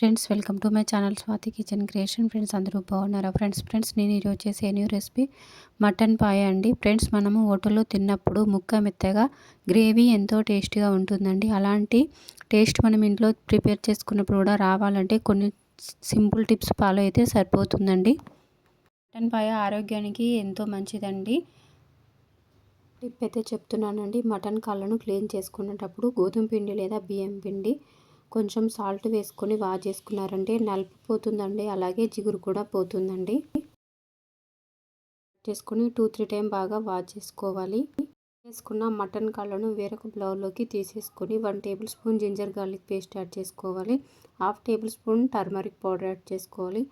Friends, welcome to my channel Swathi kitchen creation. Friends, అందరూ బాగున్నారా? Friends నేను ఈరోజు చేసే న్యూ రెసిపీ మటన్ పాయ అండి. ఫ్రెండ్స్, మనము హోటల్లో తిన్నప్పుడు ముక్క మెత్తగా గ్రేవీ ఎంతో టేస్టీగా ఉంటుందండి. అలాంటి టేస్ట్ మనం ఇంట్లో ప్రిపేర్ చేసుకున్నప్పుడు కూడా రావాలంటే కొన్ని సింపుల్ టిప్స్ ఫాలో అయితే సరిపోతుందండి. మటన్ పాయ ఆరోగ్యానికి ఎంతో మంచిదండి. టిప్ అయితే చెప్తున్నానండి. మటన్ కాళ్ళను క్లీన్ చేసుకునేటప్పుడు గోధుమ పిండి లేదా బియ్యం పిండి కొంచెం సాల్ట్ వేసుకొని వాష్ చేసుకున్నారంటే నలుపు పోతుందండి. అలాగే జిగురు కూడా పోతుందండి. చేసుకొని 2-3 టైం బాగా వాష్ చేసుకోవాలి. చేసుకున్న మటన్ కాళ్ళను వేరొక బౌల్లోకి తీసేసుకొని 1 tablespoon ginger garlic paste add చేసుకోవాలి. 1/2 tablespoon turmeric powder add చేసుకోవాలి.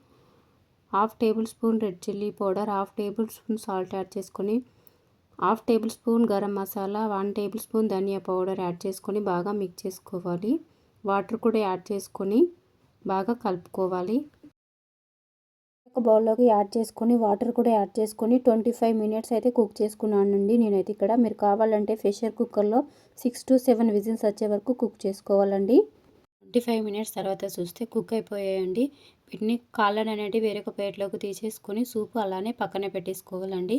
1/2 tablespoon red chilli powder, 1/2 tablespoon salt add చేసుకొని 1/2 tablespoon garam masala, 1 tablespoon ధనియా పౌడర్ యాడ్ చేసుకొని బాగా మిక్స్ చేసుకోవాలి. వాటర్ కూడా యాడ్ చేసుకొని బాగా కలుపుకోవాలి. ఒక బౌల్లోకి యాడ్ చేసుకొని వాటర్ కూడా యాడ్ చేసుకొని 25 మినిట్స్ అయితే కుక్ చేసుకున్నానండి నేనైతే ఇక్కడ. మీరు కావాలంటే ప్రెషర్ కుక్కర్లో 6-7 విజిల్స్ వచ్చే వరకు కుక్ చేసుకోవాలండి. 25 మినిట్స్ తర్వాత చూస్తే కుక్ అయిపోయాయండి. వీటిని కాళ్ళని అనేవి వేరొక ప్లేట్లోకి తీసేసుకొని సూప్ అలానే పక్కన పెట్టేసుకోవాలండి.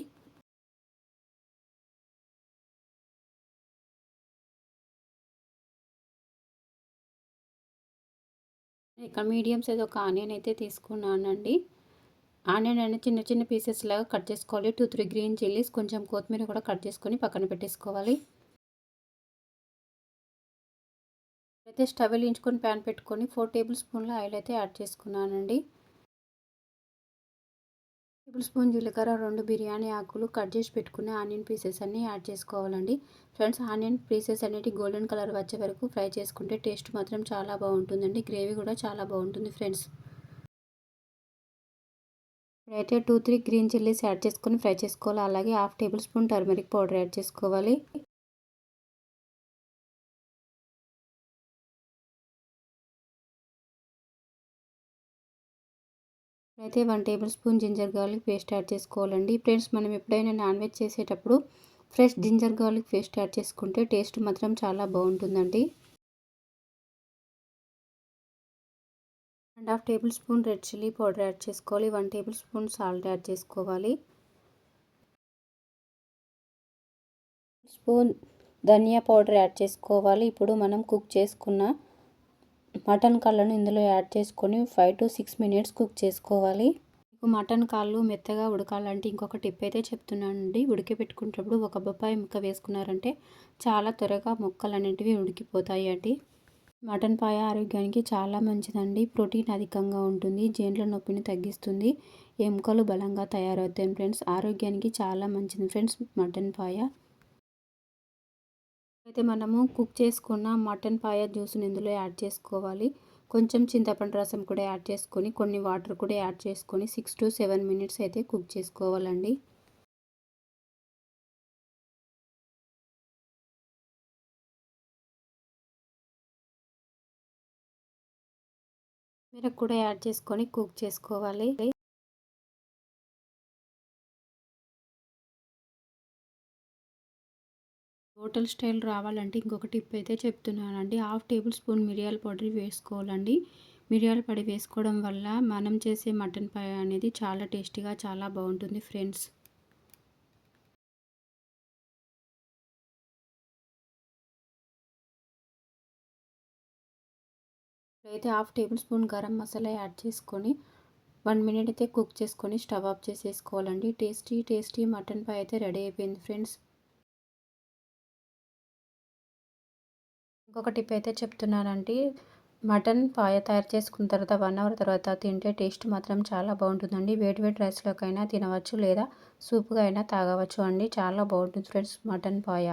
ఇక్కడ మీడియం సైజ్ ఒక ఆనియన్ అయితే తీసుకున్నానండి. ఆనియన్ అనేది చిన్న చిన్న పీసెస్ లాగా కట్ చేసుకోవాలి. 2-3 గ్రీన్ చిల్లీస్, కొంచెం కొత్తిమీర కూడా కట్ చేసుకొని పక్కన పెట్టేసుకోవాలి. అయితే స్టవ్ వెలిగించుకొని ప్యాన్ పెట్టుకొని 4 టేబుల్ స్పూన్ల ఆయిల్ అయితే యాడ్ చేసుకున్నానండి. టేబుల్ స్పూన్ జీలకర్ర, 2 బిర్యానీ ఆకులు, కట్ చేసి పెట్టుకున్న ఆనియన్ పీసెస్ అన్నీ యాడ్ చేసుకోవాలండి. ఫ్రెండ్స్, ఆనియన్ పీసెస్ అనేవి గోల్డెన్ కలర్ వచ్చే వరకు ఫ్రై చేసుకుంటే టేస్ట్ మాత్రం చాలా బాగుంటుందండి. గ్రేవీ కూడా చాలా బాగుంటుంది ఫ్రెండ్స్. అయితే 2-3 గ్రీన్ చిల్లీస్ యాడ్ చేసుకొని ఫ్రై చేసుకోవాలి. అలాగే 1/2 tablespoon turmeric powder add చేసుకోవాలి. అయితే 1 tablespoon ginger garlic paste add చేసుకోవాలండి. ఫ్రెండ్స్, మనం ఎప్పుడైనా నాన్ వెజ్ చేసేటప్పుడు fresh ginger garlic paste add చేసుకుంటే టేస్ట్ మాత్రం చాలా బాగుంటుందండి. 1/2 tablespoon red chilli powder add చేసుకోవాలి. 1 టేబుల్ స్పూన్ సాల్ట్ యాడ్ చేసుకోవాలి. స్పూన్ ధనియా పౌడర్ యాడ్ చేసుకోవాలి. ఇప్పుడు మనం కుక్ చేసుకున్న మటన్ కాళ్ళను ఇందులో యాడ్ చేసుకొని 5-6 మినిట్స్ కుక్ చేసుకోవాలి. మటన్ కాళ్ళు మెత్తగా ఉడకాలంటే ఇంకొక టిప్ అయితే చెప్తున్నానండి. ఉడికిపెట్టుకునేటప్పుడు ఒక బొప్పాయి ముక్క వేసుకున్నారంటే చాలా త్వరగా ముక్కలు అనేటివి ఉడికిపోతాయి అండి. మటన్ పాయ ఆరోగ్యానికి చాలా మంచిదండి. ప్రోటీన్ అధికంగా ఉంటుంది. జేండ్ల నొప్పిని తగ్గిస్తుంది. ఎముకలు బలంగా తయారవుతాయి ఫ్రెండ్స్. ఆరోగ్యానికి చాలా మంచిది ఫ్రెండ్స్ మటన్ పాయ. అయితే మనము కుక్ చేసుకున్న మటన్ పాయ జ్యూస్ని ఇందులో యాడ్ చేసుకోవాలి. కొంచెం చింతపండు రసం కూడా యాడ్ చేసుకొని కొన్ని వాటర్ కూడా యాడ్ చేసుకొని 6-7 మినిట్స్ అయితే కుక్ చేసుకోవాలండి. మీరు కూడా యాడ్ చేసుకొని కుక్ చేసుకోవాలి. హోటల్ స్టైల్ రావాలంటే ఇంకొక టిప్ అయితే చెప్తున్నానండి. 1/2 టేబుల్ స్పూన్ మిరియాల పౌడర్ వేసుకోవాలండి. మిరియాల పొడి వేసుకోవడం వల్ల మనం చేసే మటన్ పాయ అనేది చాలా టేస్టీగా చాలా బాగుంటుంది ఫ్రెండ్స్. అయితే 1/2 tablespoon garam masala add చేసుకొని 1 మినిట్ అయితే కుక్ చేసుకొని స్టవ్ ఆఫ్ చేసేసుకోవాలండి. టేస్టీ మటన్ పాయ అయితే రెడీ అయిపోయింది ఫ్రెండ్స్. ఇంకొక టిప్ అయితే చెప్తున్నానండి. మటన్ పాయ తయారు చేసుకున్న తర్వాత 1 అవర్ తర్వాత తింటే టేస్ట్ మాత్రం చాలా బాగుంటుందండి. వేడి వేడి రైస్లోకైనా తినవచ్చు లేదా సూప్గా అయినా తాగవచ్చు అండి. చాలా బాగుంటుంది ఫ్రెండ్స్ మటన్ పాయ.